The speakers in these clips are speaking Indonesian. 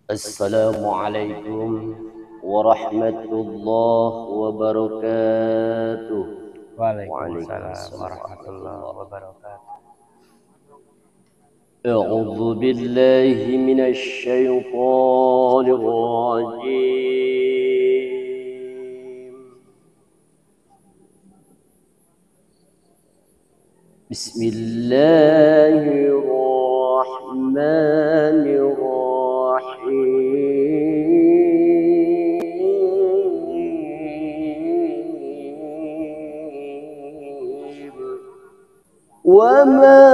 السلام عليكم ورحمة الله وبركاته. وعليكم Waalaikumsalam السلام ورحمة warahmatullahi الله. wabarakatuh. أعوذ بالله من الشيطان الرجيم. بسم الله الرحمن الرحيم. وما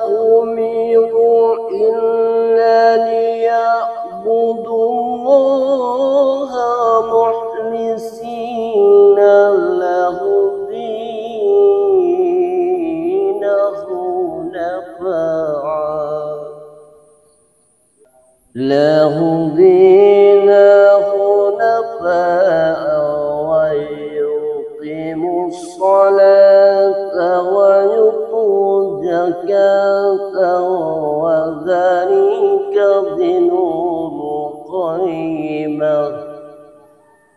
أمروا إلا ليعبدوا الله مخلصين له الدين حنفاء ويقيموا الصلاة ويؤتوا الزكاة وذلك دين القيمة.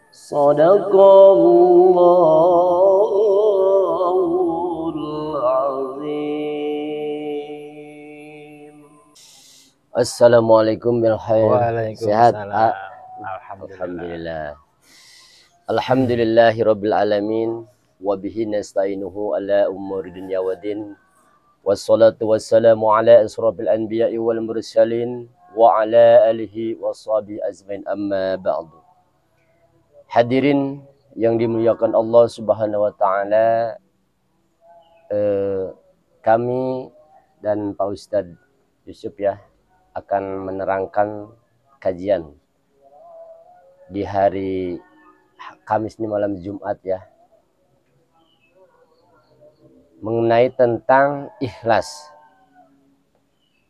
صدق الله العظيم. Assalamualaikum bil khair. Sehat, Pak? Waalaikumsalam. Alhamdulillah. Alhamdulillah. Alhamdulillahi rabbil alamin wa bihi nasta'inuhu ala umuri dunya waddin. Wassalatu wassalamu ala asrofil anbiya'i wal mursalin wa ala alihi washabihi azmain, amma ba'du. Hadirin yang dimuliakan Allah Subhanahu wa taala, kami dan Pak Ustadz Yusuf ya akan menerangkan kajian di hari Kamis ini malam Jumat ya, mengenai tentang ikhlas.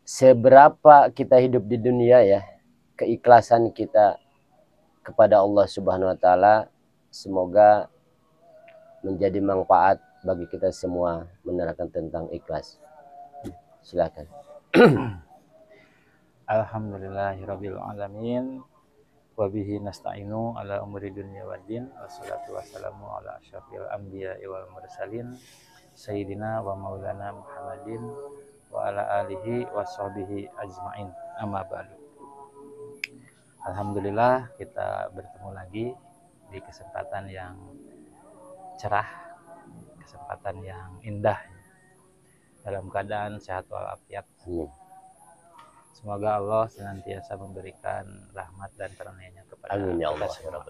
Seberapa kita hidup di dunia ya, keikhlasan kita kepada Allah Subhanahu wa taala semoga menjadi manfaat bagi kita semua menerangkan tentang ikhlas. Silakan. Alhamdulillahirabbil alamin. Wa bihi nasta'inu ala umuri dunya waddin. Wassalatu wassalamu ala asyrafil anbiya'i wal mursalin sayyidina wa maulana Muhammadin wa ala alihi washabihi ajmain. Amma ba'du. Alhamdulillah kita bertemu lagi di kesempatan yang cerah, kesempatan yang indah, dalam keadaan sehat walafiat. Semoga Allah senantiasa memberikan rahmat dan karunia-Nya kepada Amin ya kita Allah. semua.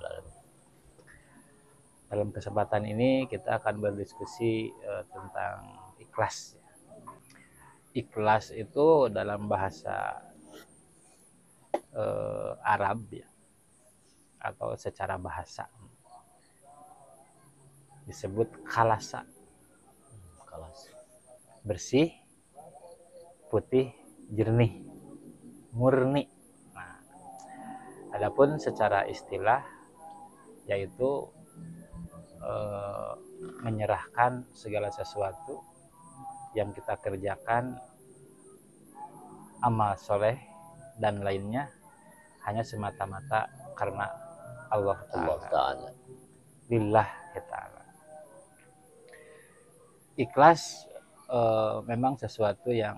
Dalam kesempatan ini kita akan berdiskusi tentang ikhlas. Ikhlas itu dalam bahasa Arab ya, atau secara bahasa disebut khalasa. Bersih, putih, jernih, murni. Nah, adapun secara istilah yaitu menyerahkan segala sesuatu yang kita kerjakan, amal soleh dan lainnya hanya semata-mata karena Allah Ta'ala. Lillah Ta'ala. Ikhlas memang sesuatu yang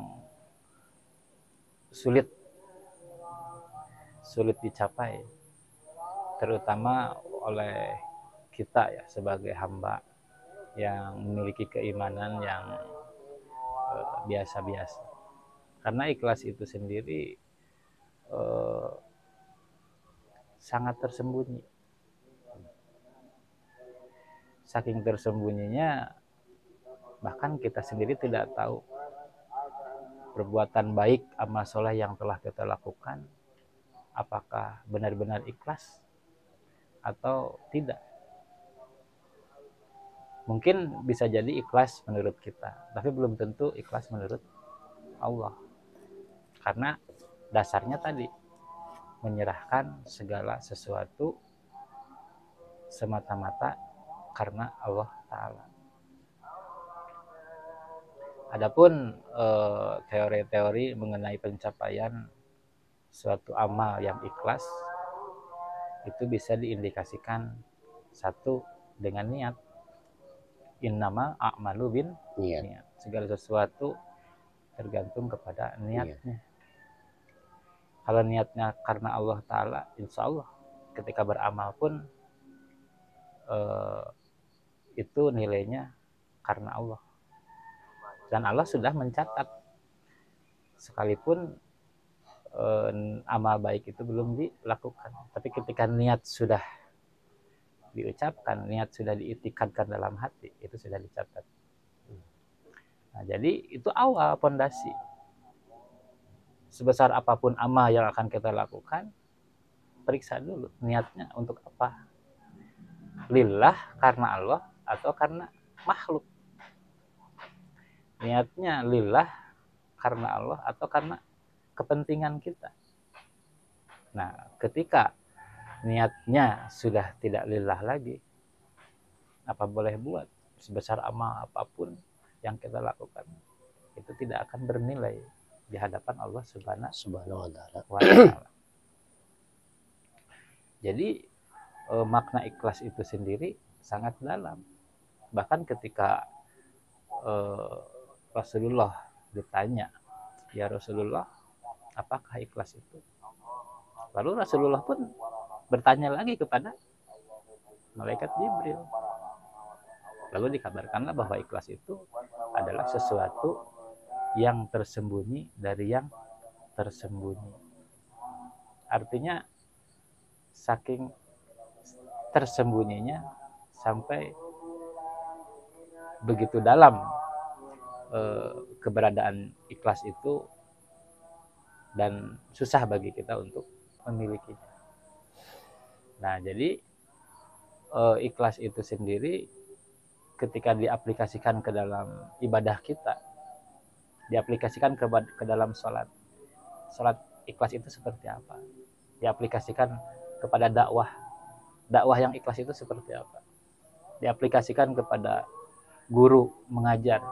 sulit dicapai, terutama oleh kita ya sebagai hamba yang memiliki keimanan yang biasa-biasa. Karena ikhlas itu sendiri sangat tersembunyi. Saking tersembunyinya bahkan kita sendiri tidak tahu perbuatan baik, amal soleh yang telah kita lakukan apakah benar-benar ikhlas atau tidak. Mungkin bisa jadi ikhlas menurut kita, tapi belum tentu ikhlas menurut Allah. Karena dasarnya tadi menyerahkan segala sesuatu semata-mata karena Allah Ta'ala. Adapun teori-teori mengenai pencapaian suatu amal yang ikhlas itu bisa diindikasikan satu dengan niat. Innama a'malu bin niat. Segala sesuatu tergantung kepada niatnya. Kalau niatnya karena Allah Ta'ala, insya Allah ketika beramal pun itu nilainya karena Allah. Dan Allah sudah mencatat. Sekalipun amal baik itu belum dilakukan. Tapi ketika niat sudah diucapkan, niat sudah diitikadkan dalam hati, itu sudah dicatat. Nah, jadi itu awal pondasi. Sebesar apapun amal yang akan kita lakukan, periksa dulu niatnya untuk apa. Lillah karena Allah atau karena makhluk. Niatnya lillah karena Allah atau karena kepentingan kita. Nah, ketika niatnya sudah tidak lillah lagi, apa boleh buat sebesar amal apapun yang kita lakukan, itu tidak akan bernilai di hadapan Allah Subhanahu wa Ta'ala. Jadi makna ikhlas itu sendiri sangat dalam. Bahkan ketika Rasulullah ditanya, ya Rasulullah, apakah ikhlas itu? Lalu Rasulullah pun bertanya lagi kepada malaikat Jibril. Lalu dikabarkanlah bahwa ikhlas itu adalah sesuatu yang tersembunyi dari yang tersembunyi. Artinya saking tersembunyinya sampai begitu dalam keberadaan ikhlas itu dan susah bagi kita untuk memilikinya. Nah, jadi ikhlas itu sendiri ketika diaplikasikan ke dalam ibadah kita, diaplikasikan ke dalam sholat ikhlas itu seperti apa? Diaplikasikan kepada dakwah yang ikhlas itu seperti apa? Diaplikasikan kepada guru mengajar,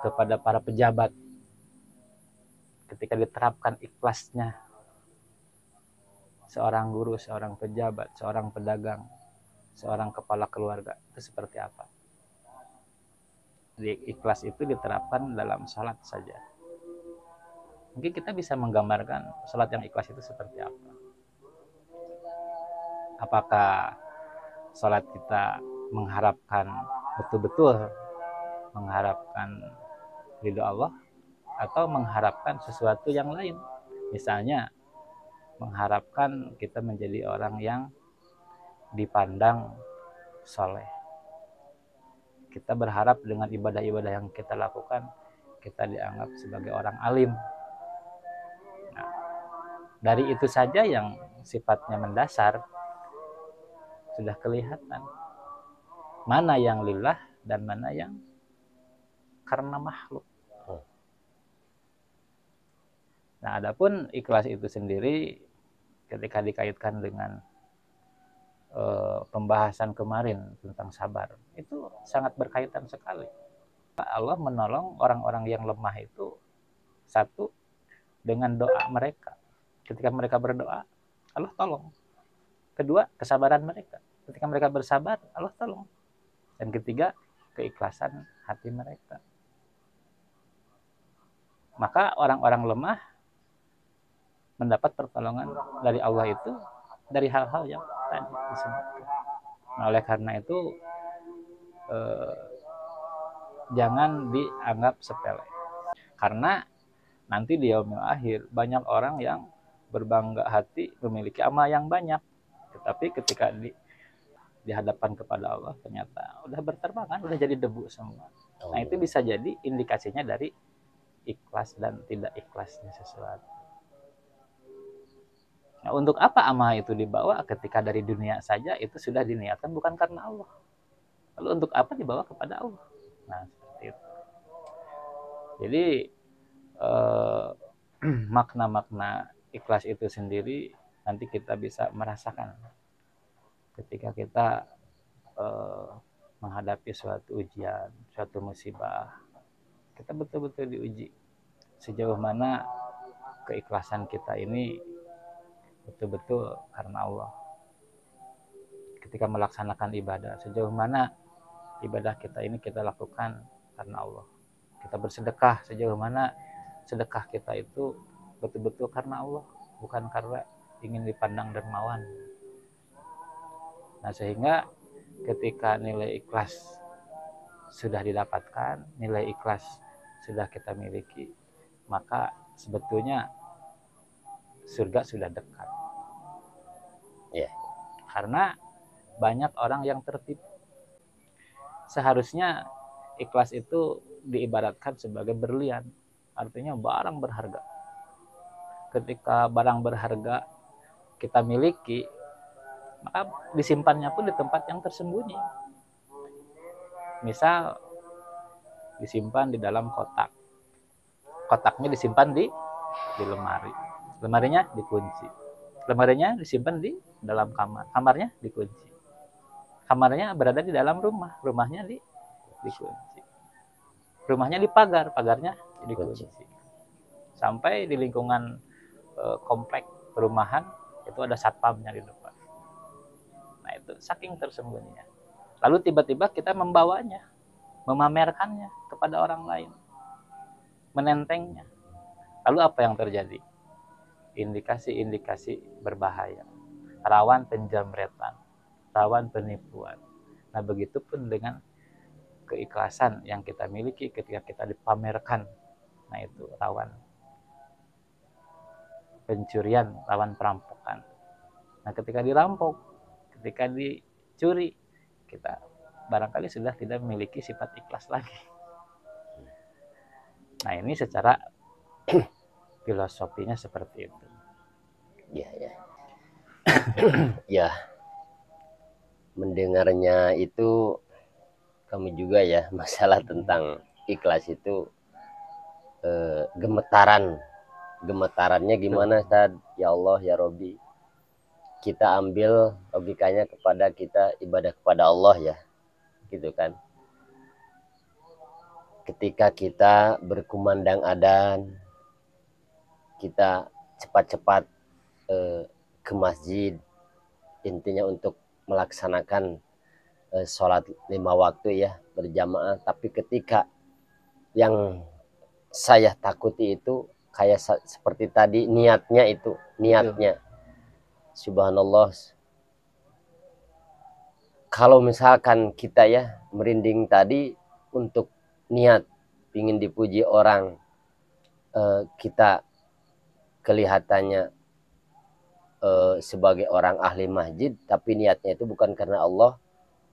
kepada para pejabat, ketika diterapkan ikhlasnya seorang guru, seorang pejabat, seorang pedagang, seorang kepala keluarga, itu seperti apa? Ikhlas itu diterapkan dalam salat saja. Mungkin kita bisa menggambarkan salat yang ikhlas itu seperti apa. Apakah salat kita mengharapkan betul-betul mengharapkan ridho Allah atau mengharapkan sesuatu yang lain? Misalnya mengharapkan kita menjadi orang yang dipandang soleh. Kita berharap dengan ibadah-ibadah yang kita lakukan, kita dianggap sebagai orang alim. Nah, dari itu saja yang sifatnya mendasar, sudah kelihatan mana yang lillah dan mana yang karena makhluk. Nah, adapun ikhlas itu sendiri ketika dikaitkan dengan pembahasan kemarin tentang sabar, itu sangat berkaitan sekali. Allah menolong orang-orang yang lemah itu satu dengan doa mereka. Ketika mereka berdoa, Allah tolong. Kedua, kesabaran mereka. Ketika mereka bersabar, Allah tolong. Dan ketiga, keikhlasan hati mereka. Maka orang-orang lemah mendapat pertolongan dari Allah itu dari hal-hal yang tadi disebutkan. Nah, oleh karena itu jangan dianggap sepele. Karena nanti di yaumil akhir banyak orang yang berbangga hati memiliki amal yang banyak, tetapi ketika dihadapkan kepada Allah ternyata udah berterbangan, udah jadi debu semua. Nah, itu bisa jadi indikasinya dari ikhlas dan tidak ikhlasnya sesuatu. Nah, untuk apa amal itu dibawa ketika dari dunia saja itu sudah diniatkan bukan karena Allah? Lalu untuk apa dibawa kepada Allah? Nah, seperti itu. Jadi makna-makna ikhlas itu sendiri nanti kita bisa merasakan ketika kita menghadapi suatu ujian, suatu musibah. Kita betul-betul diuji sejauh mana keikhlasan kita ini betul-betul karena Allah. Ketika melaksanakan ibadah, sejauh mana ibadah kita ini kita lakukan karena Allah. Kita bersedekah, sejauh mana sedekah kita itu betul-betul karena Allah, bukan karena ingin dipandang dermawan. Nah, sehingga ketika nilai ikhlas sudah didapatkan, nilai ikhlas sudah kita miliki, maka sebetulnya surga sudah dekat. Ya. Karena banyak orang yang tertipu. Seharusnya ikhlas itu diibaratkan sebagai berlian, artinya barang berharga. Ketika barang berharga kita miliki, maka disimpannya pun di tempat yang tersembunyi. Misal disimpan di dalam kotak, kotaknya disimpan di lemari, lemarinya dikunci, lemarinya disimpan di dalam kamar, kamarnya dikunci, kamarnya berada di dalam rumah, rumahnya dikunci, rumahnya dipagar, pagarnya dikunci, sampai di lingkungan komplek perumahan itu ada satpamnya di depan. Nah, itu saking tersembunyinya. Lalu tiba-tiba kita membawanya, memamerkannya kepada orang lain, menentengnya. Lalu apa yang terjadi? Indikasi-indikasi berbahaya, rawan penjamretan, rawan penipuan. Nah, begitupun dengan keikhlasan yang kita miliki ketika kita dipamerkan. Nah, itu rawan pencurian, rawan perampokan. Nah, ketika dirampok, ketika dicuri, kita barangkali sudah tidak memiliki sifat ikhlas lagi. Nah, ini secara filosofinya seperti itu. Ya, ya. Ya, mendengarnya itu kami juga ya, masalah tentang ikhlas itu gemetarannya gimana, Ustaz? Ya Allah, ya Robi, kita ambil logikanya kepada kita ibadah kepada Allah ya, gitu kan. Ketika kita berkumandang adzan, kita cepat-cepat ke masjid, intinya untuk melaksanakan sholat 5 waktu ya, berjamaah. Tapi ketika yang saya takuti itu kayak seperti tadi, niatnya, subhanallah, kalau misalkan kita ya merinding tadi untuk niat ingin dipuji orang, kita kelihatannya sebagai orang ahli masjid, tapi niatnya itu bukan karena Allah,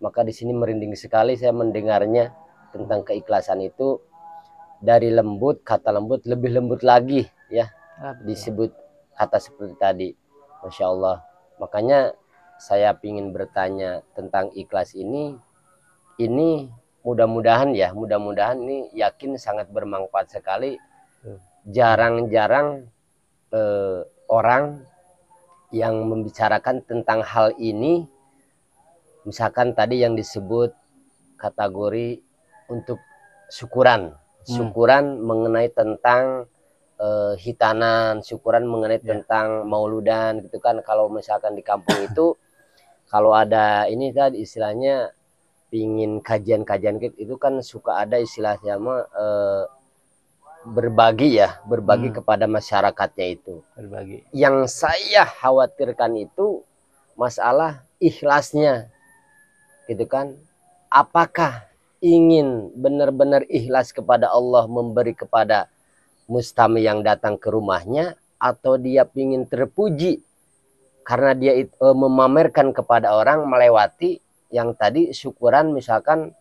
maka di sini merinding sekali saya mendengarnya tentang keikhlasan itu. Dari lembut, kata lembut, lebih lembut lagi ya, disebut kata seperti tadi, Masya Allah. Makanya saya ingin bertanya tentang ikhlas ini mudah-mudahan ini yakin sangat bermanfaat sekali. Jarang-jarang orang yang membicarakan tentang hal ini. Misalkan tadi yang disebut kategori untuk syukuran mengenai tentang hitanan, syukuran mengenai tentang mauludan gitu kan. Kalau misalkan di kampung itu kalau ada ini tadi istilahnya pingin kajian-kajian itu kan suka ada istilahnya berbagi kepada masyarakatnya itu. Berbagi. Yang saya khawatirkan itu masalah ikhlasnya gitu kan. Apakah ingin benar-benar ikhlas kepada Allah memberi kepada mustami yang datang ke rumahnya, atau dia ingin terpuji karena dia memamerkan kepada orang melewati yang tadi syukuran, misalkan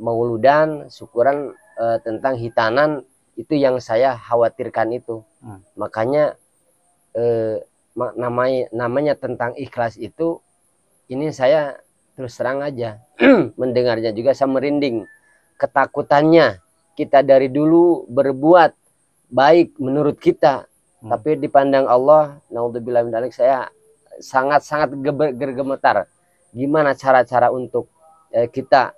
mauludan, syukuran tentang hitanan, itu yang saya khawatirkan itu. Makanya namanya tentang ikhlas itu, ini saya terus terang aja mendengarnya juga saya merinding. Ketakutannya kita dari dulu berbuat baik menurut kita, tapi dipandang Allah, naudzubillah min dzalik, saya sangat-sangat gemetar. Gimana cara-cara untuk kita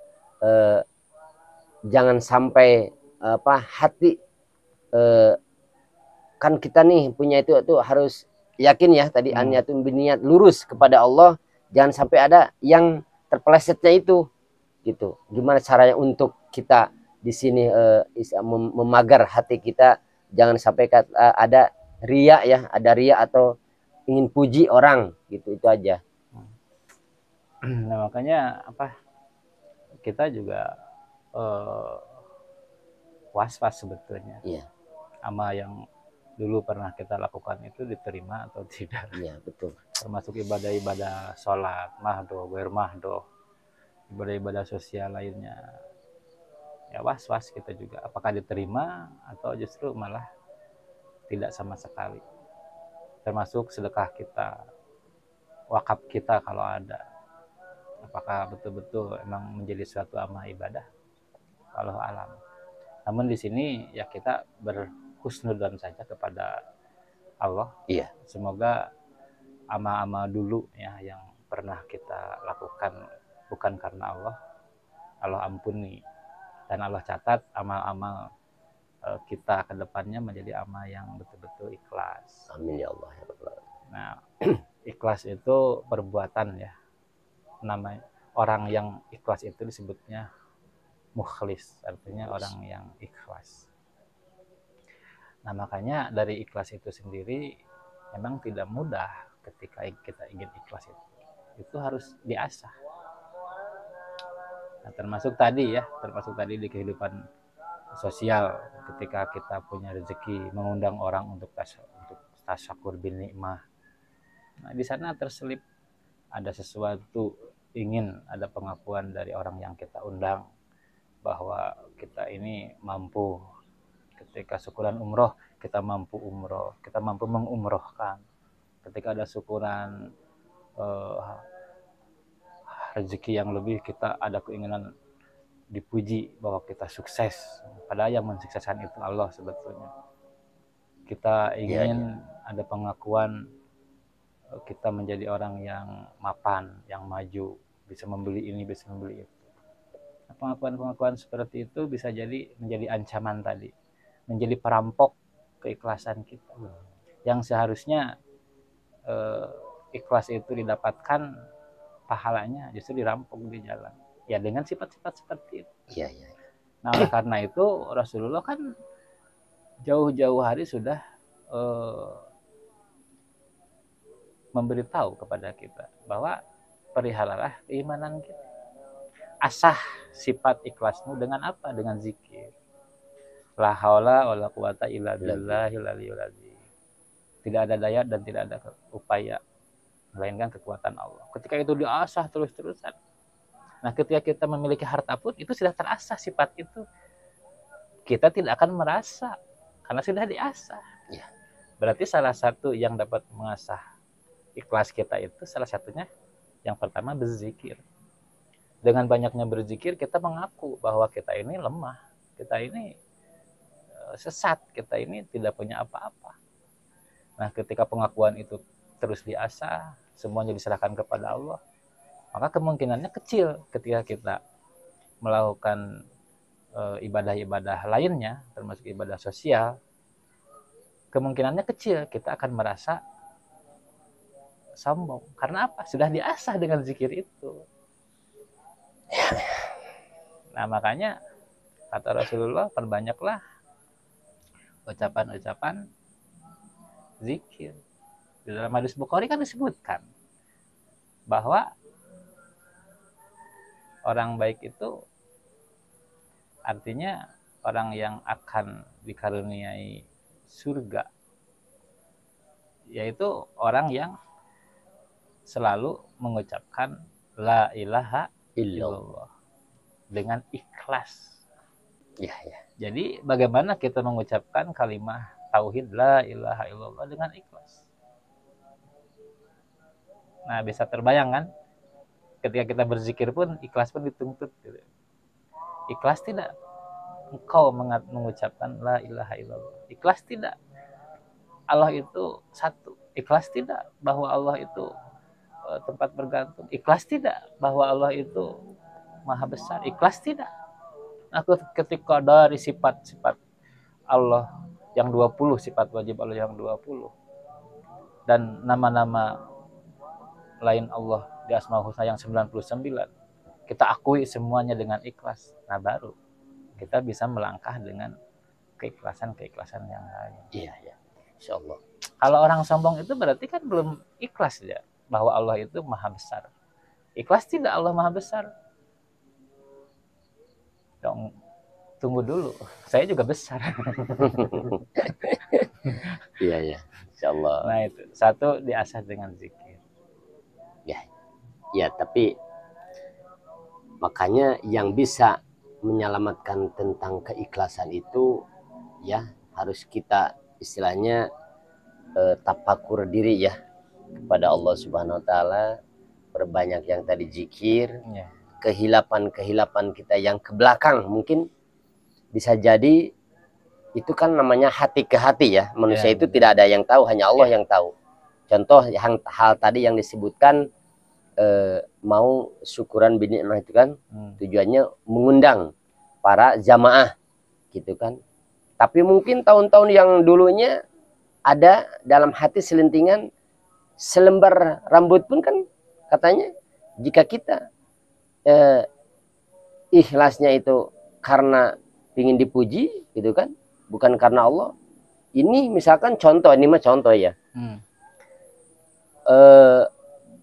jangan sampai hati kan kita nih punya itu harus yakin ya tadi niatun biniat, lurus kepada Allah, jangan sampai ada yang terpelesetnya itu gitu. Gimana caranya untuk kita di sini memagar hati kita, jangan sampai ada ria ya, ada ria atau ingin puji orang gitu, itu aja. Nah makanya apa, kita juga was-was sebetulnya. Iya. Sama yang dulu pernah kita lakukan itu diterima atau tidak. Iya betul. Termasuk ibadah-ibadah sholat, mahdoh, mahdoh, ibadah-ibadah sosial lainnya. Ya was-was kita juga, apakah diterima atau justru malah tidak sama sekali. Termasuk sedekah kita, wakaf kita kalau ada, apakah betul-betul emang menjadi suatu amal ibadah? Wallahu alam. Namun di sini ya kita berhusnudzon saja kepada Allah. Iya. Semoga amal-amal dulu ya yang pernah kita lakukan bukan karena Allah, Allah ampuni dan Allah catat amal-amal kita ke depannya menjadi amal yang betul-betul ikhlas. Amin ya Allah. Nah, ikhlas itu perbuatan ya. Namanya orang yang ikhlas itu disebutnya mukhlis, artinya orang yang ikhlas. Nah, makanya dari ikhlas itu sendiri memang tidak mudah ketika kita ingin ikhlas itu. Itu harus diasah. Nah, termasuk tadi di kehidupan sosial, ketika kita punya rezeki mengundang orang untuk tasyakur bin nikmah. Nah, di sana terselip ada sesuatu, ingin ada pengakuan dari orang yang kita undang bahwa kita ini mampu. Ketika syukuran umroh, kita mampu umroh, kita mampu mengumrohkan. Ketika ada syukuran rezeki yang lebih, kita ada keinginan dipuji bahwa kita sukses, padahal yang mensukseskan itu Allah sebetulnya. Kita ingin ada pengakuan kita menjadi orang yang mapan, yang maju, bisa membeli ini, bisa membeli itu. Pengakuan-pengakuan seperti itu bisa jadi menjadi ancaman tadi, menjadi perampok keikhlasan kita, yang seharusnya ikhlas itu didapatkan pahalanya justru dirampok di jalan. Ya dengan sifat-sifat seperti itu. Iya, iya. Nah oleh karena itu Rasulullah kan jauh-jauh hari sudah memberitahu kepada kita bahwa peliharalah keimanan kita. Asah sifat ikhlasmu dengan apa? Dengan zikir. La haula wala quwata illa billahil aliyyil azim. Tidak ada daya dan tidak ada upaya melainkan kekuatan Allah. Ketika itu diasah terus-terusan. Nah, ketika kita memiliki harta pun itu sudah terasah sifat itu. Kita tidak akan merasa karena sudah diasah. Ya. Berarti salah satu yang dapat mengasah ikhlas kita itu salah satunya yang pertama berzikir. Dengan banyaknya berzikir kita mengaku bahwa kita ini lemah, kita ini sesat, kita ini tidak punya apa-apa. Nah, ketika pengakuan itu terus diasah, semuanya diserahkan kepada Allah, maka kemungkinannya kecil ketika kita melakukan ibadah-ibadah lainnya, termasuk ibadah sosial, kemungkinannya kecil kita akan merasa sombong. Karena apa? Sudah diasah dengan zikir itu. Nah, makanya kata Rasulullah, perbanyaklah ucapan-ucapan zikir. Di dalam hadis Bukhari kan disebutkan bahwa orang baik itu artinya orang yang akan dikaruniai surga, yaitu orang yang selalu mengucapkan la ilaha illallah dengan ikhlas. Ya, ya. Jadi bagaimana kita mengucapkan kalimat tauhid la ilaha illallah dengan ikhlas? Nah, bisa terbayang kan? Ketika kita berzikir pun ikhlas pun dituntut gitu. Ikhlas tidak engkau mengucapkan la ilaha illallah? Ikhlas tidak Allah itu satu? Ikhlas tidak bahwa Allah itu tempat bergantung? Ikhlas tidak bahwa Allah itu maha besar? Ikhlas tidak? Aku ketika dari sifat-sifat Allah yang 20, sifat wajib Allah yang 20, dan nama-nama lain Allah di Asmaul Husna yang 99, kita akui semuanya dengan ikhlas. Nah, baru kita bisa melangkah dengan keikhlasan yang lain. Iya, ya. Insyaallah. Kalau orang sombong itu berarti kan belum ikhlas ya, bahwa Allah itu maha besar. Ikhlas tidak Allah maha besar. Dong, tunggu dulu, saya juga besar. Iya, ya. Insyaallah. Nah itu, satu diasah dengan zikir. Ya. Ya, tapi makanya yang bisa menyelamatkan tentang keikhlasan itu ya harus kita istilahnya tafakur diri ya kepada Allah Subhanahu wa taala, perbanyak yang tadi zikir, Ya. kehilapan kita yang ke belakang mungkin bisa jadi itu kan namanya hati ke hati ya. Manusia Ya, itu tidak ada yang tahu, hanya Allah Ya. yang tahu. Contoh hal tadi yang disebutkan mau syukuran binikmah itu kan tujuannya mengundang para jamaah gitu kan. Tapi mungkin tahun-tahun yang dulunya ada dalam hati selentingan selembar rambut pun kan katanya jika kita ikhlasnya itu karena ingin dipuji gitu kan, bukan karena Allah. Ini misalkan contoh, ini mah contoh ya.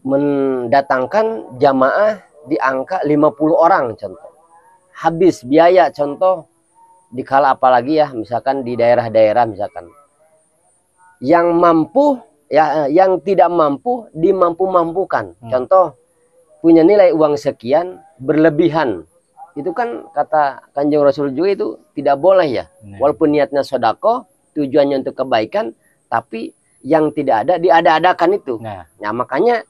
Mendatangkan jamaah di angka 50 orang contoh. Habis biaya contoh dikala apalagi ya misalkan di daerah-daerah misalkan. Yang mampu ya, yang tidak mampu dimampu-mampukan. Contoh punya nilai uang sekian berlebihan. Itu kan kata Kanjeng Rasul juga itu tidak boleh ya. Walaupun niatnya sodako, tujuannya untuk kebaikan, tapi yang tidak ada diada-adakan itu. Nah makanya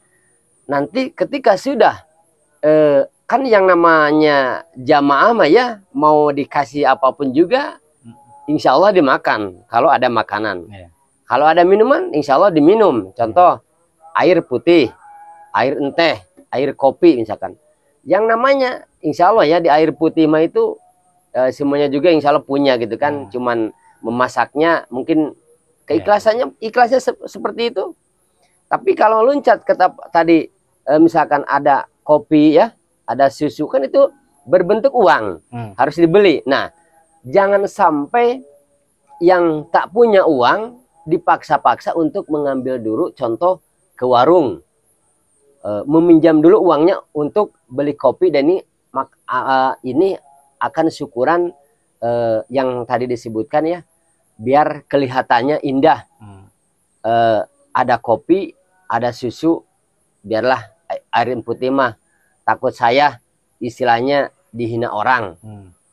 nanti ketika sudah kan yang namanya jamaah mah ya mau dikasih apapun juga insya Allah dimakan kalau ada makanan. Kalau ada minuman insya Allah diminum. Contoh air putih, air enteh, air kopi misalkan. Yang namanya insya Allah ya di air putih mah itu semuanya juga insya Allah punya gitu kan. Cuman memasaknya mungkin keikhlasannya ikhlasnya seperti itu. Tapi kalau loncat ke tadi misalkan ada kopi ya, ada susu kan itu berbentuk uang, harus dibeli. Nah, jangan sampai yang tak punya uang dipaksa-paksa untuk mengambil dulu contoh ke warung. Meminjam dulu uangnya untuk beli kopi dan ini akan syukuran yang tadi disebutkan ya, biar kelihatannya indah. Ada kopi, ada susu, biarlah air putih mah takut saya istilahnya dihina orang.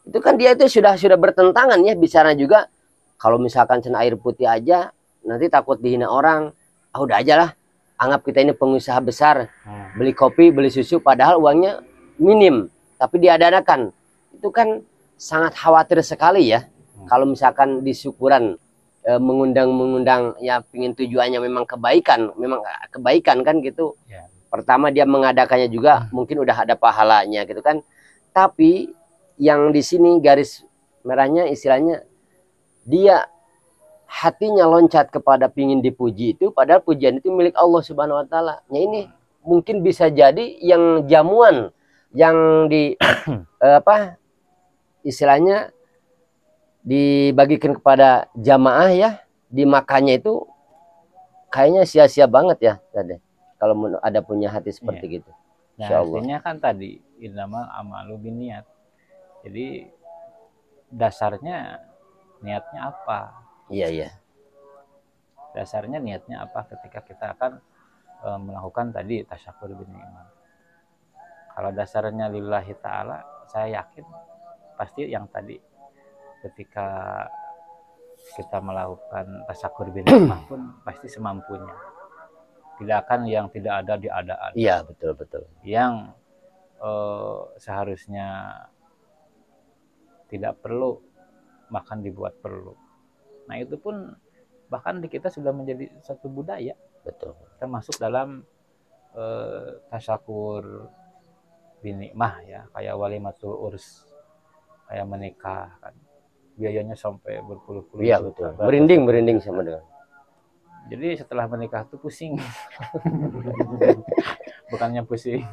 Itu kan dia itu sudah bertentangan ya bicara juga. Kalau misalkan cina air putih aja nanti takut dihina orang, udah aja lah, anggap kita ini pengusaha besar, beli kopi, beli susu, padahal uangnya minim, tapi diadakan. Itu kan sangat khawatir sekali ya. Kalau misalkan di syukuran mengundang ya pingin tujuannya memang kebaikan kan gitu. Pertama dia mengadakannya juga mungkin udah ada pahalanya gitu kan. Tapi yang di sini garis merahnya istilahnya dia hatinya loncat kepada pingin dipuji itu, padahal pujian itu milik Allah Subhanahu wa taala. Ya ini mungkin bisa jadi yang jamuan yang di istilahnya dibagikan kepada jamaah ya, dimakannya itu kayaknya sia-sia banget ya tadi. Kalau ada punya hati seperti gitu. Nah, artinya kan tadi innamal amalu binniat. Jadi dasarnya niatnya apa? Iya. Dasarnya niatnya apa ketika kita akan melakukan tadi tasyakur binikmah. Kalau dasarnya lillahi ta'ala, saya yakin pasti yang tadi ketika kita melakukan tasyakur binikmah pun pasti semampunya. Tidak akan yang tidak ada diada-ada. Iya, betul. Yang seharusnya tidak perlu bahkan dibuat perlu. Nah itu pun bahkan di kita sudah menjadi satu budaya. Betul. Termasuk dalam tasyakur binikmah ya, kayak walimatul urs, kayak menikah kan. biayanya sampai berpuluh-puluh Iya juta. betul. Merinding sama dengan. Jadi setelah menikah tuh pusing. Bukannya pusing,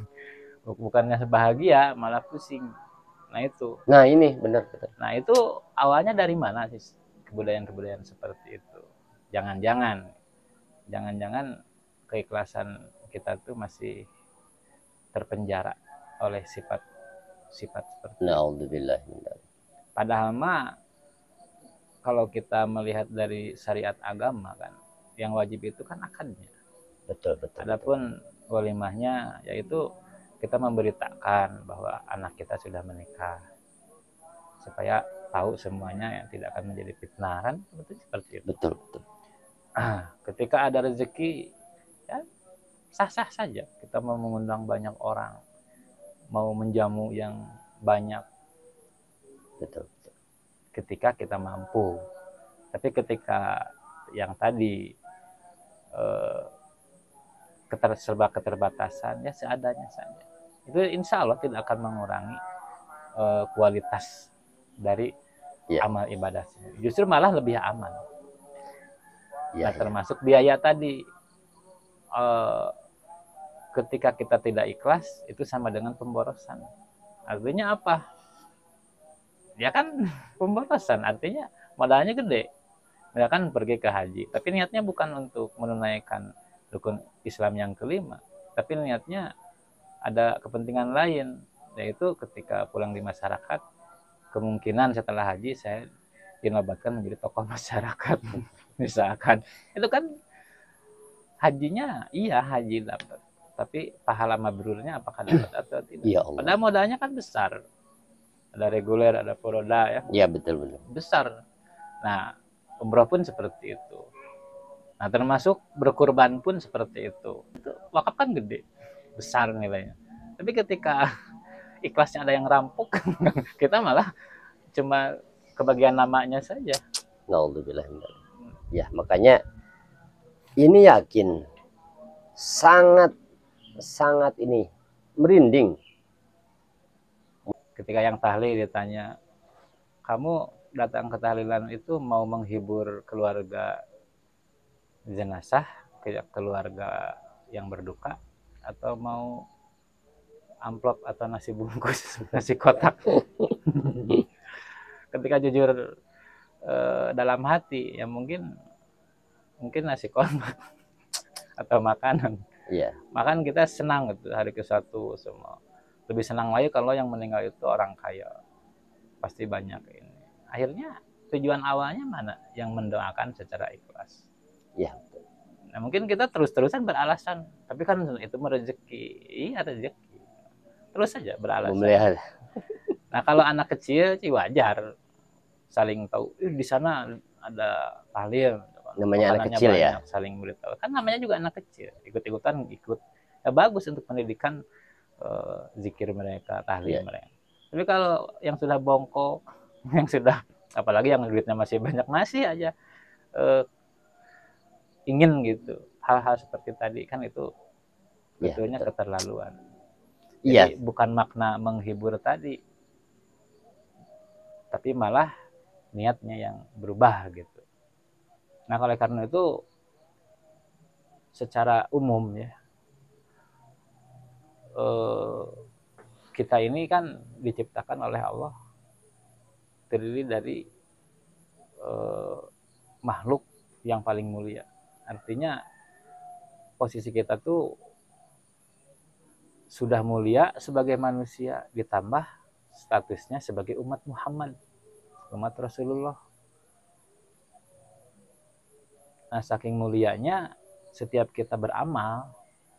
bukannya bahagia, malah pusing. Nah itu. Nah ini benar betul. Nah itu awalnya dari mana sih kebudayaan-kebudayaan seperti itu? Jangan-jangan keikhlasan kita tuh masih terpenjara oleh sifat-sifat seperti itu. Naudzubillah. Padahal mah kalau kita melihat dari syariat agama kan, yang wajib itu kan akadnya. Betul betul. Adapun walimahnya yaitu kita memberitakan bahwa anak kita sudah menikah supaya tahu semuanya yang tidak akan menjadi fitnah kan, betul seperti itu. Betul betul. Ketika ada rezeki ya sah-sah saja kita mau mengundang banyak orang, mau menjamu yang banyak, Betul betul. ketika kita mampu. Tapi ketika yang tadi serba keterbatasan ya seadanya saja, itu insya Allah tidak akan mengurangi kualitas dari amal ibadah, justru malah lebih aman. Nah termasuk biaya tadi, ketika kita tidak ikhlas itu sama dengan pemborosan. Artinya apa? Ya kan pemborosan, artinya modalnya gede. Misalkan pergi ke haji, tapi niatnya bukan untuk menunaikan rukun Islam yang kelima, tapi niatnya ada kepentingan lain, yaitu ketika pulang di masyarakat, kemungkinan setelah haji saya dinobatkan menjadi tokoh masyarakat. Misalkan, itu kan hajinya, iya haji dapat, tapi pahala mabrurnya apakah dapat atau tidak? Ya Allah. Padahal modalnya kan besar, ada reguler, ada foroda ya. Iya betul betul. Besar. Nah, umroh pun seperti itu. Nah, termasuk berkurban pun seperti itu. Itu wakaf kan gede, besar nilainya. Tapi ketika ikhlasnya ada yang rampok, kita malah cuma kebagian namanya saja. Naudzubillah. Ya makanya ini yakin sangat ini merinding. Ketika yang tahlil ditanya, kamu datang ke tahlilan itu mau menghibur keluarga jenazah, keluarga yang berduka, atau mau amplop atau nasi bungkus, nasi kotak? Ketika jujur dalam hati ya mungkin nasi kotak atau makanan. Iya. Makan kita senang gitu hari ke-1 semua. Lebih senang lagi kalau yang meninggal itu orang kaya, pasti banyak ini. Akhirnya tujuan awalnya mana? Yang mendoakan secara ikhlas. Iya. Nah mungkin kita terus-terusan beralasan, tapi kan itu rezeki. Iya rezeki. Terus saja beralasan. Memelihara. Nah kalau anak kecil sih wajar saling tahu. Di sana ada tahlil. Namanya anak kecil banyak, ya. Saling beritahu. Kan namanya juga anak kecil. Ikut-ikutan ikut. Ya bagus untuk pendidikan zikir mereka, tahlil mereka. Tapi kalau yang sudah bongkok, yang sudah apalagi yang duitnya masih banyak, masih aja ingin gitu hal-hal seperti tadi, kan itu betulnya keterlaluan. Jadi bukan makna menghibur tadi, tapi malah niatnya yang berubah gitu. Nah oleh karena itu secara umum ya, kita ini kan diciptakan oleh Allah terdiri dari makhluk yang paling mulia. Artinya posisi kita tuh sudah mulia sebagai manusia, ditambah statusnya sebagai umat Muhammad, umat Rasulullah. Nah saking mulianya, setiap kita beramal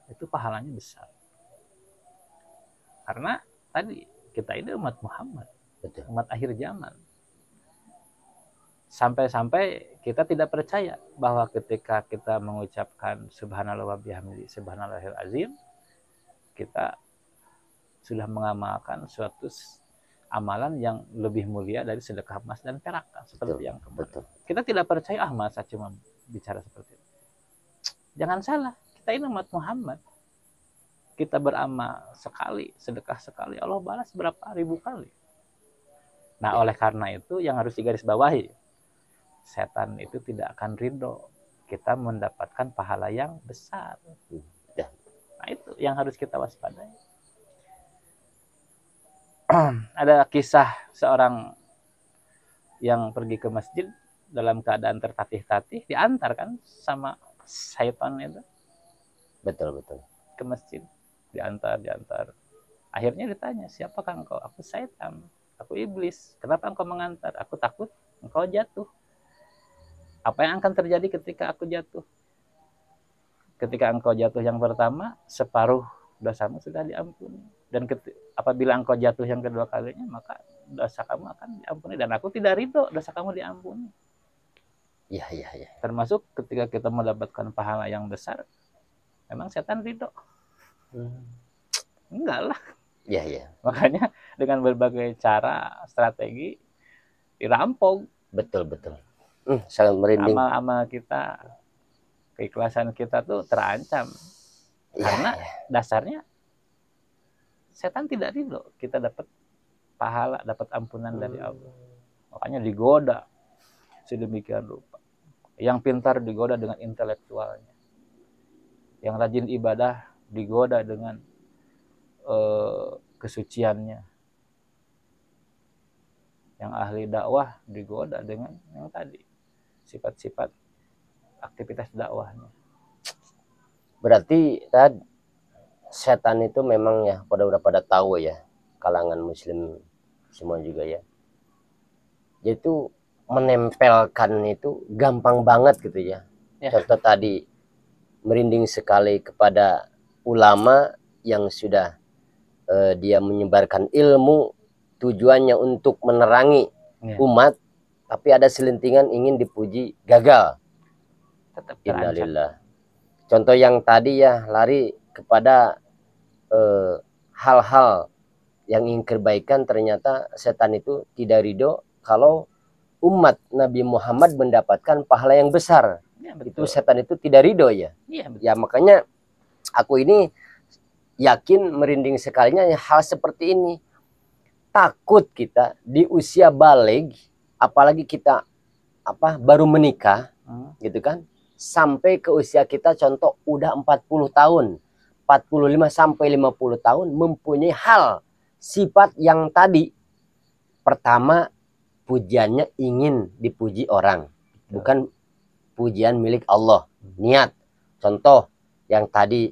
itu pahalanya besar. Karena tadi kita ini umat Muhammad, umat akhir zaman. Sampai-sampai kita tidak percaya bahwa ketika kita mengucapkan subhanallah wa bihamdi subhanallahil azim, kita sudah mengamalkan suatu amalan yang lebih mulia dari sedekah emas dan perak, seperti yang kemarin. Kita tidak percaya, masa cuma bicara seperti itu. Jangan salah, kita ini umat Muhammad. Kita beramal sekali, sedekah sekali, Allah balas berapa ribu kali. Nah, oleh karena itu yang harus digarisbawahi, setan itu tidak akan ridho kita mendapatkan pahala yang besar. Ya. Nah, itu yang harus kita waspadai. Ada kisah seorang yang pergi ke masjid dalam keadaan tertatih-tatih, diantar kan sama syaitan itu Betul. ke masjid, diantar. Akhirnya ditanya, siapakah engkau? Aku syaitan, aku iblis. Kenapa engkau mengantar? Aku takut engkau jatuh. Apa yang akan terjadi ketika aku jatuh? Ketika engkau jatuh yang pertama, separuh dosamu sudah diampuni. Dan apabila engkau jatuh yang kedua kalinya, maka dosa kamu akan diampuni. Dan aku tidak ridho dosa kamu diampuni. Iya. Termasuk ketika kita mendapatkan pahala yang besar, memang setan ridho. Enggak lah. Iya. Makanya dengan berbagai cara, strategi, dirampok. Betul. Sangat merinding. Amal-amal kita, keikhlasan kita tuh terancam. Karena dasarnya setan tidak ridho kita dapat pahala, dapat ampunan dari Allah. Makanya digoda sedemikian rupa. Yang pintar digoda dengan intelektualnya. Yang rajin ibadah digoda dengan kesuciannya. Yang ahli dakwah digoda dengan yang tadi, sifat-sifat aktivitas dakwahnya. Berarti setan itu memang ya udah pada tahu ya, kalangan muslim semua juga ya. Yaitu menempelkan itu gampang banget gitu ya. Contoh tadi merinding sekali kepada ulama yang sudah dia menyebarkan ilmu, tujuannya untuk menerangi umat, tapi ada selentingan ingin dipuji, gagal. Tetap Innalillah. Contoh yang tadi ya, lari kepada hal-hal yang ingin kebaikan, ternyata setan itu tidak ridho kalau umat Nabi Muhammad mendapatkan pahala yang besar. Ya, itu setan itu tidak ridho ya. Ya makanya aku ini yakin merinding sekalinya hal seperti ini. Takut kita di usia baligh, apalagi kita baru menikah, gitu kan, sampai ke usia kita contoh udah 40 tahun, 45 sampai 50 tahun mempunyai hal sifat yang tadi. Pertama, pujiannya ingin dipuji orang, bukan pujian milik Allah. Niat, contoh yang tadi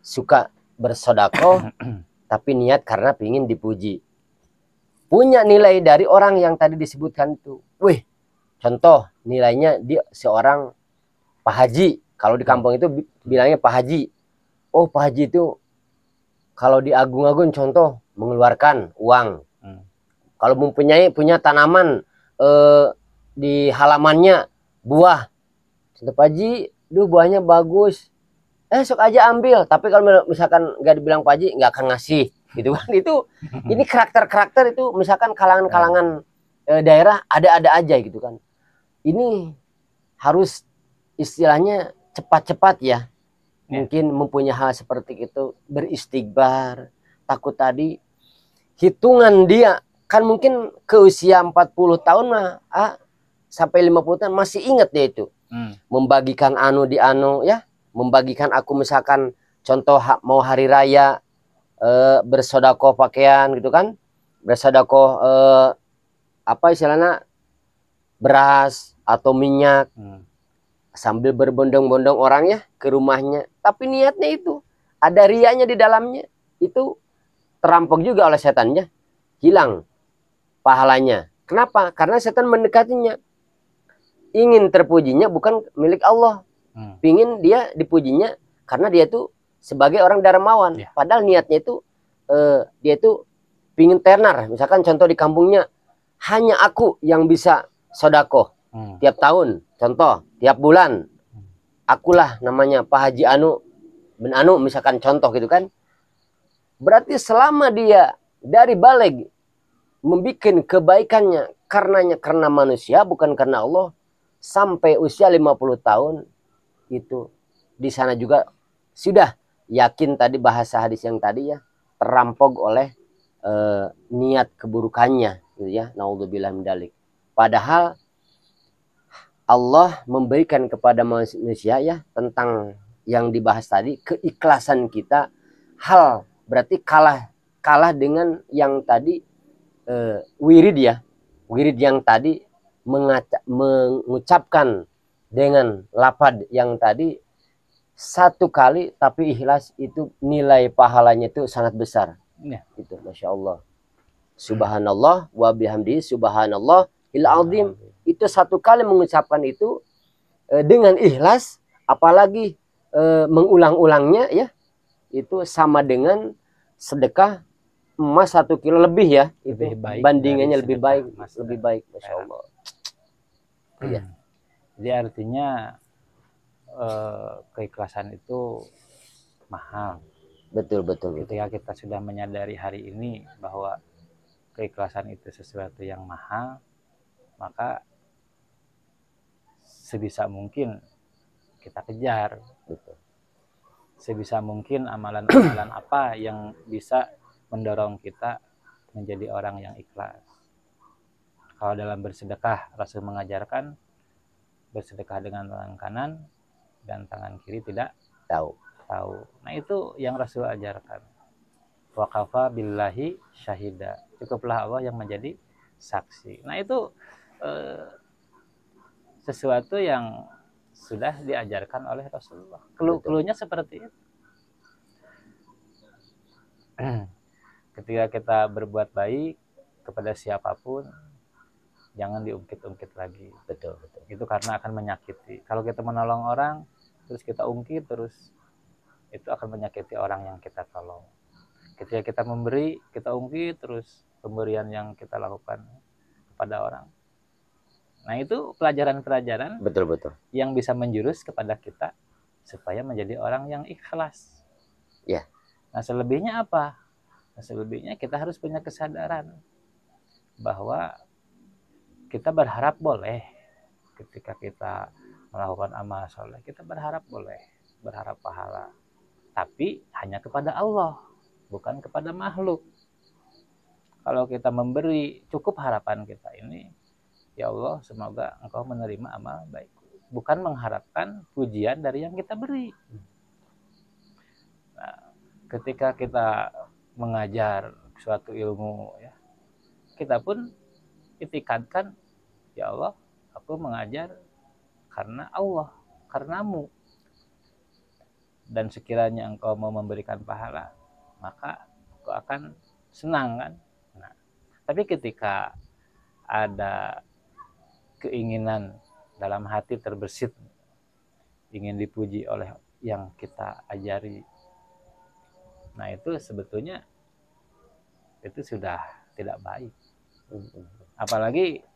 suka bersedekah tapi niat karena ingin dipuji, punya nilai dari orang yang tadi disebutkan itu. Wih, contoh nilainya dia seorang Pak Haji, kalau di kampung itu bilangnya Pak Haji. Oh, Pak Haji itu kalau di agung-agung contoh mengeluarkan uang. Kalau punya tanaman di halamannya buah, contoh Pak Haji, duh buahnya bagus, sok aja ambil. Tapi kalau misalkan nggak dibilang Pak Haji, nggak akan ngasih, gitu kan. Itu ini karakter itu misalkan kalangan daerah ada aja gitu kan. Ini harus istilahnya cepat-cepat ya. Mungkin mempunyai hal seperti itu, beristighbar. Takut tadi hitungan dia kan mungkin ke usia 40 tahun sampai 50 tahun masih ingat dia itu. Membagikan di ya. Membagikan aku misalkan contoh mau hari raya bersedekah pakaian gitu kan, bersedekah istilahnya beras atau minyak, sambil berbondong-bondong orang ya ke rumahnya, tapi niatnya itu ada riaknya di dalamnya, itu terampok juga oleh setannya, hilang pahalanya. Kenapa? Karena setan mendekatinya, ingin terpujinya bukan milik Allah. Pingin dia dipujinya karena dia tuh sebagai orang dermawan. Padahal niatnya itu dia tuh pingin tenar. Misalkan contoh di kampungnya hanya aku yang bisa sedekah tiap tahun, contoh tiap bulan. Akulah namanya Pak Haji Anu bin Anu misalkan contoh gitu kan. Berarti selama dia dari baligh membikin kebaikannya karena manusia bukan karena Allah, sampai usia 50 tahun itu di sana juga sudah yakin tadi bahasa hadis yang tadi ya, terampok oleh niat keburukannya gitu ya, naudzubillah min dzalik. Padahal Allah memberikan kepada manusia ya tentang yang dibahas tadi, keikhlasan kita. Hal berarti kalah dengan yang tadi wirid ya, wirid yang tadi mengucapkan dengan lapad yang tadi satu kali tapi ikhlas, itu nilai pahalanya itu sangat besar Ya. itu, masya Allah. Subhanallah wa bihamdihi subhanallah il azim. Itu satu kali mengucapkan itu dengan ikhlas, apalagi mengulang-ulangnya ya, itu sama dengan sedekah emas 1 kilo lebih ya, itu bandingannya lebih baik, lebih baik, masya Allah. Iya. Jadi artinya keikhlasan itu mahal. Betul. Ketika kita sudah menyadari hari ini bahwa keikhlasan itu sesuatu yang mahal, maka sebisa mungkin kita kejar. Betul. Sebisa mungkin amalan-amalan apa yang bisa mendorong kita menjadi orang yang ikhlas. Kalau dalam bersedekah, Rasul mengajarkan bersedekah dengan tangan kanan dan tangan kiri tidak tahu. Nah, itu yang Rasul ajarkan. Wa kafa billahi syahida. Cukuplah Allah yang menjadi saksi. Nah, itu sesuatu yang sudah diajarkan oleh Rasulullah. Clue-nya seperti itu. Ketika kita berbuat baik kepada siapapun, jangan diungkit-ungkit lagi. Betul. Itu karena akan menyakiti. Kalau kita menolong orang, terus kita ungkit terus, itu akan menyakiti orang yang kita tolong. Ketika kita memberi, kita ungkit terus pemberian yang kita lakukan kepada orang. Nah, itu pelajaran-pelajaran Betul. yang bisa menjurus kepada kita supaya menjadi orang yang ikhlas. Ya. Nah, selebihnya apa? Nah, selebihnya kita harus punya kesadaran bahwa kita berharap boleh ketika kita melakukan amal soleh, kita berharap boleh, berharap pahala. Tapi hanya kepada Allah, bukan kepada makhluk. Kalau kita memberi, cukup harapan kita ini, ya Allah, semoga Engkau menerima amal baikku. Bukan mengharapkan pujian dari yang kita beri. Nah, ketika kita mengajar suatu ilmu, ya, kita pun itikadkan, ya Allah, aku mengajar karena Allah, karenamu. Dan sekiranya Engkau mau memberikan pahala, maka Engkau akan senang kan. Nah, tapi ketika ada keinginan dalam hati terbersit, ingin dipuji oleh yang kita ajari, nah itu sebetulnya itu sudah tidak baik. Apalagi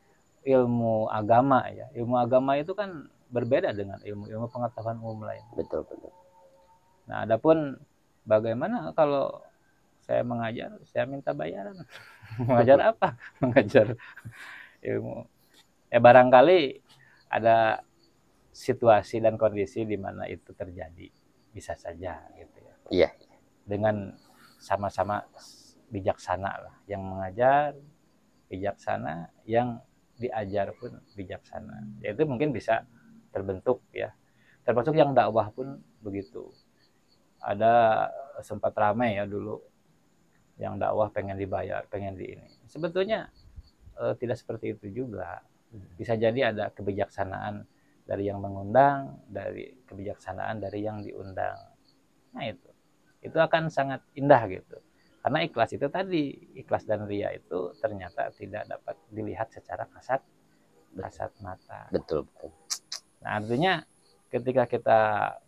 ilmu agama ya, ilmu agama itu kan berbeda dengan ilmu pengetahuan umum lain. Betul. Nah, adapun bagaimana kalau saya mengajar, saya minta bayaran. Mengajar apa? Mengajar ilmu. Ya barangkali ada situasi dan kondisi di mana itu terjadi, bisa saja gitu ya. Iya. Dengan sama-sama bijaksana lah, yang mengajar bijaksana, yang diajar pun bijaksana. Ya, itu mungkin bisa terbentuk ya. Termasuk yang dakwah pun begitu. Ada sempat ramai ya dulu yang dakwah pengen dibayar, pengen di ini. Sebetulnya tidak seperti itu juga. Bisa jadi ada kebijaksanaan dari yang mengundang, dari kebijaksanaan dari yang diundang. Nah, itu akan sangat indah gitu. Karena ikhlas itu tadi, ikhlas dan riya itu ternyata tidak dapat dilihat secara kasat mata. Betul. Nah, artinya ketika kita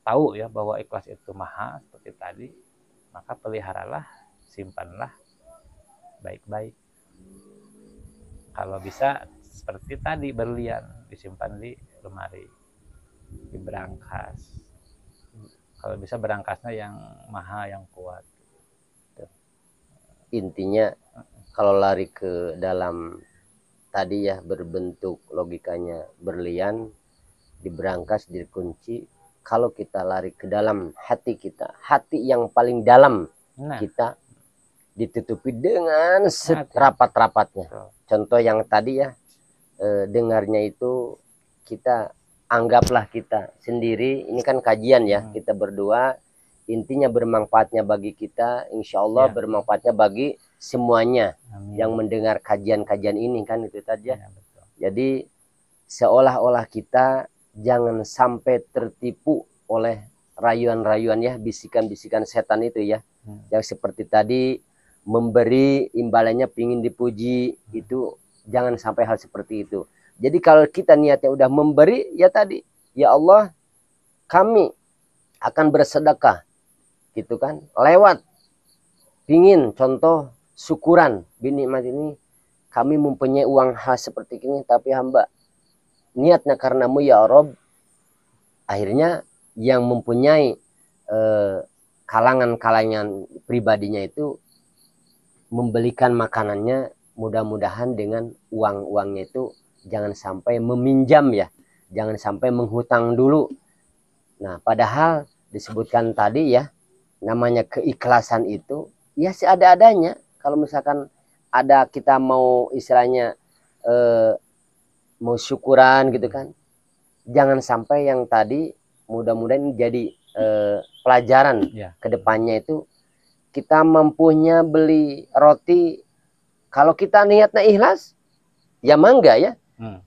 tahu ya bahwa ikhlas itu mahal seperti tadi, maka peliharalah, simpanlah baik-baik. Kalau bisa seperti tadi berlian, disimpan di lemari, di berangkas. Kalau bisa berangkasnya yang mahal, yang kuat. Intinya kalau lari ke dalam tadi ya, berbentuk logikanya berlian, diberangkas, dikunci. Kalau kita lari ke dalam hati kita, hati yang paling dalam kita, ditutupi dengan Sangat, ya. serapat-rapatnya. Betul. Contoh yang tadi ya, dengarnya itu kita anggaplah kita sendiri, ini kan kajian ya, kita berdua, intinya bermanfaatnya bagi kita, insya Allah Ya. bermanfaatnya bagi semuanya. Amin. Yang mendengar kajian-kajian ini kan itu tadi ya. Ya, betul. Jadi seolah-olah kita jangan sampai tertipu oleh rayuan-rayuan ya, bisikan-bisikan setan itu ya. Yang seperti tadi memberi imbalannya pingin dipuji, itu jangan sampai hal seperti itu. Jadi kalau kita niatnya udah memberi, ya tadi, ya Allah kami akan bersedekah gitu kan, lewat pingin contoh syukuran binikmat ini, kami mempunyai uang hal seperti ini, tapi hamba niatnya karenamu ya Rob. Akhirnya yang mempunyai kalangan-kalangan pribadinya itu membelikan makanannya, mudah-mudahan dengan uang-uangnya itu jangan sampai meminjam ya, jangan sampai menghutang dulu. Nah, padahal disebutkan tadi ya, namanya keikhlasan itu ya seada-adanya. Kalau misalkan ada kita mau istilahnya mau syukuran gitu kan, jangan sampai yang tadi, mudah-mudahan jadi pelajaran Ya. kedepannya itu, kita mampunya beli roti, kalau kita niatnya ikhlas ya mangga ya.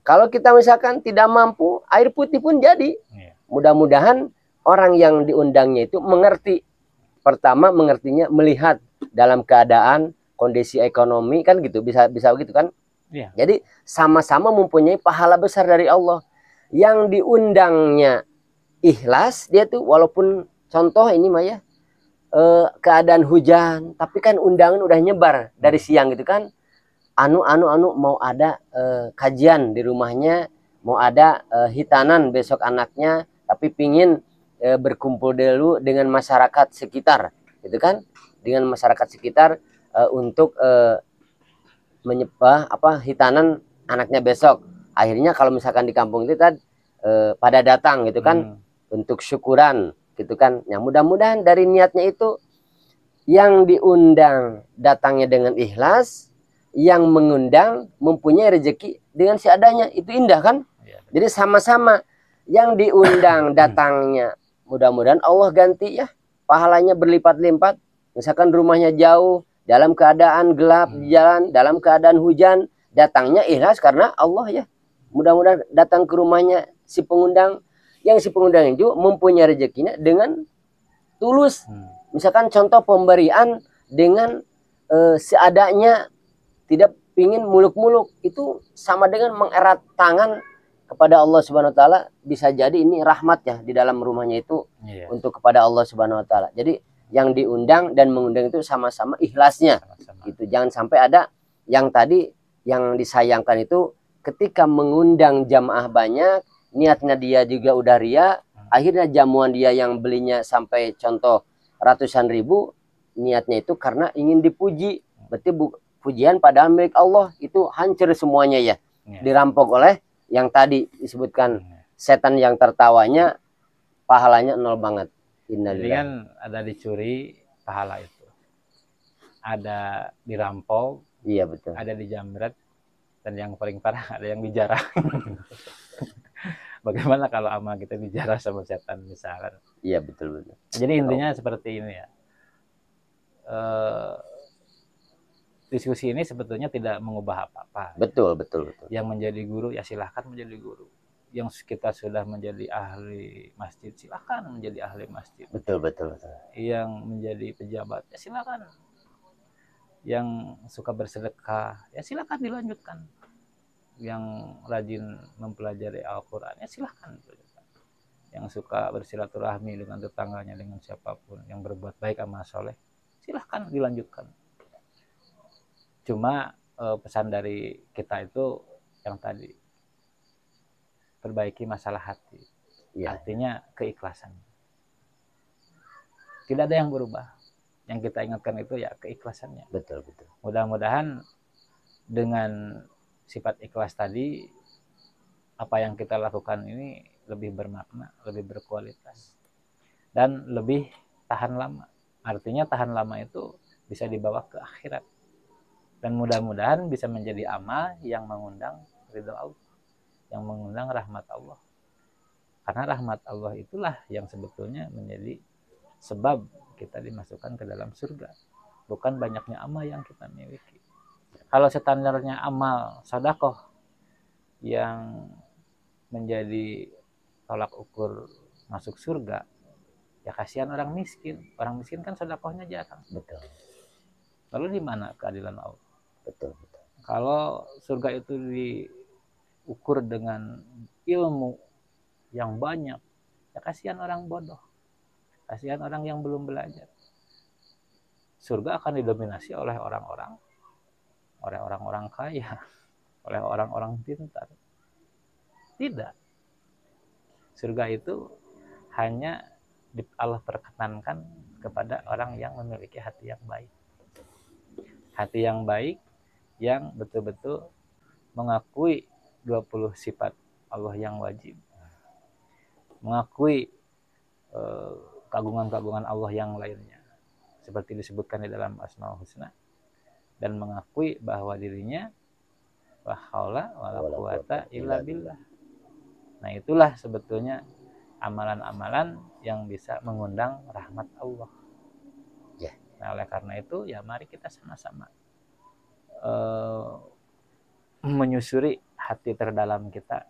Kalau kita misalkan tidak mampu, air putih pun jadi. Mudah-mudahan orang yang diundangnya itu mengerti. Pertama mengertinya melihat dalam keadaan kondisi ekonomi kan gitu, bisa gitu kan. Ya. Jadi sama-sama mempunyai pahala besar dari Allah. Yang diundangnya ikhlas, dia tuh walaupun contoh ini mah ya, keadaan hujan, tapi kan undangan udah nyebar dari siang gitu kan. Anu mau ada kajian di rumahnya, mau ada hitanan besok anaknya, tapi pingin berkumpul dulu dengan masyarakat sekitar, gitu kan? Dengan masyarakat sekitar untuk menyepah hitanan anaknya besok. Akhirnya kalau misalkan di kampung itu kan pada datang gitu kan, untuk syukuran gitu kan. Yang mudah-mudahan dari niatnya itu yang diundang datangnya dengan ikhlas, yang mengundang mempunyai rezeki dengan seadanya, itu indah kan? Jadi sama-sama yang diundang datangnya, mudah-mudahan Allah ganti ya, pahalanya berlipat-lipat. Misalkan rumahnya jauh, dalam keadaan gelap di jalan, dalam keadaan hujan, datangnya ikhlas karena Allah ya. Mudah-mudahan datang ke rumahnya si pengundang, yang si pengundang itu mempunyai rezekinya dengan tulus. Misalkan contoh pemberian dengan seadanya, tidak pingin muluk-muluk, itu sama dengan mengerat tangan kepada Allah Subhanahu wa taala. Bisa jadi ini rahmat ya di dalam rumahnya itu untuk kepada Allah Subhanahu wa taala. Jadi yang diundang dan mengundang itu sama-sama ikhlasnya. Gitu. Jangan sampai ada yang tadi yang disayangkan itu ketika mengundang jamaah banyak, niatnya dia juga udah ria, akhirnya jamuan dia yang belinya sampai contoh ratusan ribu, niatnya itu karena ingin dipuji. Berarti pujian padahal milik Allah, itu hancur semuanya ya. Dirampok oleh yang tadi disebutkan setan yang tertawanya, pahalanya nol banget. Jadi kan ada dicuri pahala itu, ada dirampok, iya betul, ada dijamret, dan yang paling parah ada yang dijarah. Bagaimana kalau amal kita dijarah sama setan misalkan? Iya betul. Jadi intinya seperti ini ya. Diskusi ini sebetulnya tidak mengubah apa-apa. Betul. Yang menjadi guru ya silahkan menjadi guru. Yang kita sudah menjadi ahli masjid, silahkan menjadi ahli masjid. Betul. Yang menjadi pejabat ya silahkan. Yang suka bersedekah ya silahkan dilanjutkan. Yang rajin mempelajari Al-Quran ya silahkan. Yang suka bersilaturahmi dengan tetangganya, dengan siapapun, yang berbuat baik amal soleh, silahkan dilanjutkan. Cuma pesan dari kita itu yang tadi, perbaiki masalah hati, artinya keikhlasan. Tidak ada yang berubah, yang kita ingatkan itu ya keikhlasannya. Betul. Mudah-mudahan dengan sifat ikhlas tadi, apa yang kita lakukan ini lebih bermakna, lebih berkualitas, dan lebih tahan lama. Artinya tahan lama itu bisa dibawa ke akhirat. Dan mudah-mudahan bisa menjadi amal yang mengundang ridho Allah, yang mengundang rahmat Allah. Karena rahmat Allah itulah yang sebetulnya menjadi sebab kita dimasukkan ke dalam surga, bukan banyaknya amal yang kita miliki. Kalau standarnya amal sedekah yang menjadi tolak ukur masuk surga, ya kasihan orang miskin. Orang miskin kan sedekahnya jarang. Betul. Lalu di mana keadilan Allah? Betul. Kalau surga itu diukur dengan ilmu yang banyak, ya kasihan orang bodoh, kasihan orang yang belum belajar. Surga akan didominasi oleh orang-orang kaya, oleh orang-orang pintar. Tidak. Surga itu hanya Allah perkenankan kepada orang yang memiliki hati yang baik. Hati yang baik yang betul-betul mengakui 20 sifat Allah yang wajib. Mengakui kagungan-kagungan Allah yang lainnya. Seperti disebutkan di dalam Asmaul Husna. Dan mengakui bahwa dirinya la haula wala quwata illa billah. Nah, itulah sebetulnya amalan-amalan yang bisa mengundang rahmat Allah. Ya. Nah, oleh karena itu, ya mari kita sama-sama menyusuri hati terdalam kita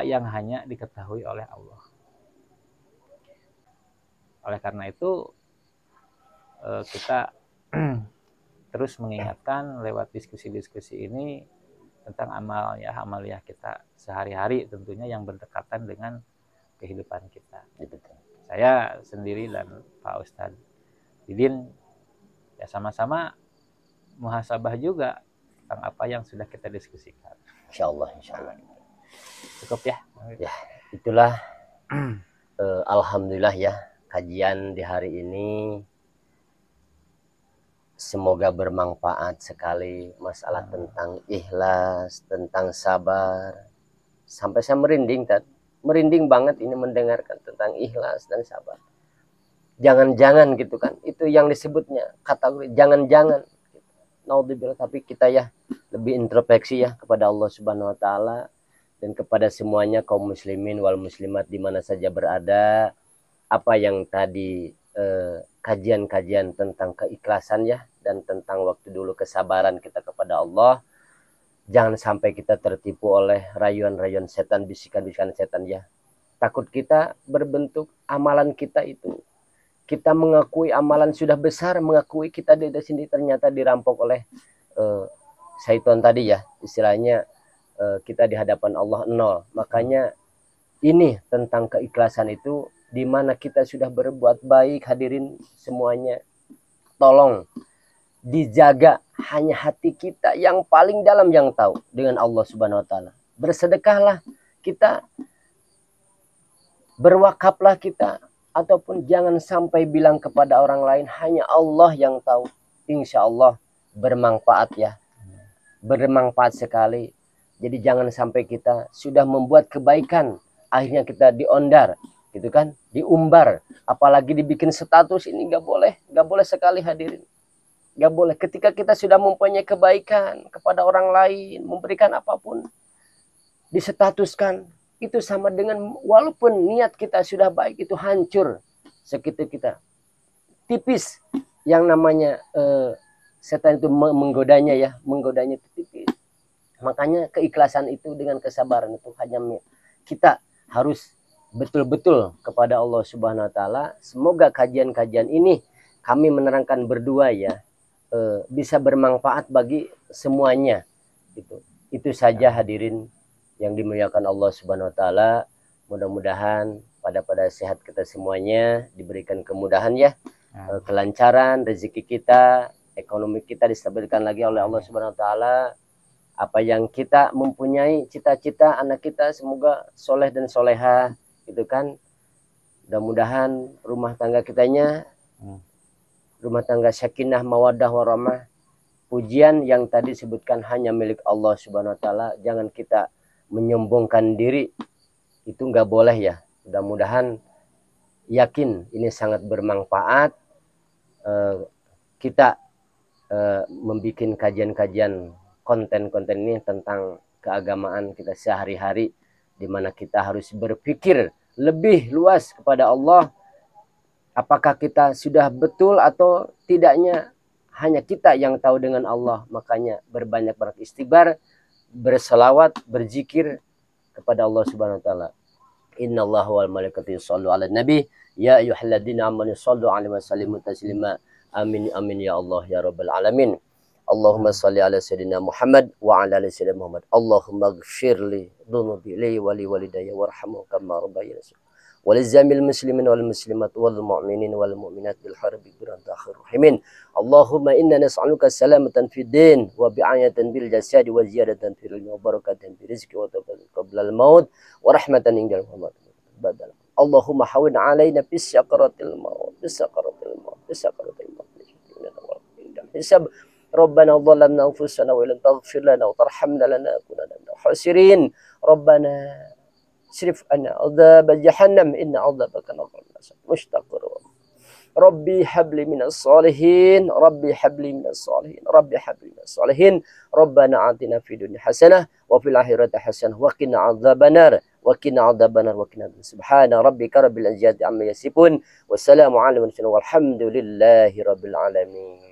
yang hanya diketahui oleh Allah. Oleh karena itu, kita terus mengingatkan lewat diskusi-diskusi ini tentang amaliyah kita sehari-hari, tentunya yang berdekatan dengan kehidupan kita. Saya sendiri dan Pak Ustadz Didin ya sama-sama muhasabah juga tentang apa yang sudah kita diskusikan. Insya Allah. Cukup ya. Ya, itulah alhamdulillah ya kajian di hari ini. Semoga bermanfaat sekali masalah tentang ikhlas, tentang sabar. Sampai saya merinding, merinding banget ini mendengarkan tentang ikhlas dan sabar. Jangan-jangan gitu kan, itu yang disebutnya kategori jangan-jangan. Naudzubillah, tapi kita ya lebih introspeksi ya kepada Allah Subhanahu Wa Taala dan kepada semuanya kaum muslimin wal muslimat di mana saja berada. Apa yang tadi kajian-kajian tentang keikhlasan ya, dan tentang waktu dulu kesabaran kita kepada Allah. Jangan sampai kita tertipu oleh rayuan-rayuan setan, bisikan-bisikan setan ya. Takut kita berbentuk amalan kita itu, kita mengakui amalan sudah besar, mengakui kita di sini ternyata dirampok oleh syaitan tadi ya, istilahnya kita di hadapan Allah nol. Makanya ini tentang keikhlasan itu, di mana kita sudah berbuat baik, hadirin semuanya, tolong dijaga hanya hati kita yang paling dalam yang tahu dengan Allah Subhanahu Wa Taala. Bersedekahlah kita, berwakaflah kita, ataupun jangan sampai bilang kepada orang lain, hanya Allah yang tahu. Insya Allah bermanfaat ya, bermanfaat sekali. Jadi jangan sampai kita sudah membuat kebaikan, akhirnya kita diondar, gitu kan, diumbar, apalagi dibikin status. Ini nggak boleh sekali hadirin, nggak boleh. Ketika kita sudah mempunyai kebaikan kepada orang lain, memberikan apapun, disetatuskan, itu sama dengan walaupun niat kita sudah baik, itu hancur seketika, tipis. Yang namanya setan itu menggodanya itu tipis. Makanya keikhlasan itu dengan kesabaran itu hanya kita harus betul-betul kepada Allah Subhanahu Wa Taala. Semoga kajian-kajian ini kami menerangkan berdua ya, bisa bermanfaat bagi semuanya. Itu saja hadirin yang dimuliakan Allah Subhanahu Wa Taala. Mudah-mudahan pada sehat kita semuanya, diberikan kemudahan ya, kelancaran rezeki kita, ekonomi kita distabilkan lagi oleh Allah Subhanahu Wa Taala. Apa yang kita mempunyai cita-cita anak kita semoga soleh dan soleha, gitu kan. Mudah-mudahan rumah tangga kitanya rumah tangga sakinah mawaddah warahmah. Pujian yang tadi sebutkan hanya milik Allah Subhanahu Wa Taala. Jangan kita menyombongkan diri, itu nggak boleh ya. Mudah-mudahan yakin ini sangat bermanfaat. kita membuat kajian-kajian konten-konten ini tentang keagamaan kita sehari-hari, di mana kita harus berpikir lebih luas kepada Allah. Apakah kita sudah betul atau tidaknya, hanya kita yang tahu dengan Allah. Makanya berbanyak-banyak istighfar, berselawat, berzikir kepada Allah Subhanahu wa taala. Innallaha wal malaikatu yushollu 'alan nabi ya ayyuhalladzina amanu shollu 'alaihi wa sallimu taslima. Amin amin ya Allah ya rabbal alamin. Allahumma shalli ala sayyidina Muhammad wa ala ali sayyidina Muhammad. Allahumma ighfirli dhunubi li wa li walidayya warhamhum kama rabbayani shaghira. Walizamil muslimin wal muslimat wal mu'minin wal mu'minat bil harbi biranta akhir rahimin. Allahumma inna nas'aluka salamatan fid din wa bi'ayatan bil jasadi wa ziyadatan fil ilmi wa barakatan fil rizqi wa tawbatan qabla al maut wa rahmatan indal maut badal. Allahumma hawin alaina bis sakaratil maut hisab. Rabbana dhalamna anfusana wa illam taghfir lana wa tarhamna lanakunanna minal khasirin. Rabbana sirif anna adzab jahannam inna adzabaka mustaqir. Rabbi habli minas salihin, Rabbi habli minas salihin, Rabbi habli minas salihin. Rabbana atina fid dunya hasanah wa fil akhirati hasanah wa qina adzabannar wa qina adzabannar wa qina subhana rabbika rabbil izzati amma yasifun. Wassalamu ala mursalin walhamdulillahi rabbil alamin.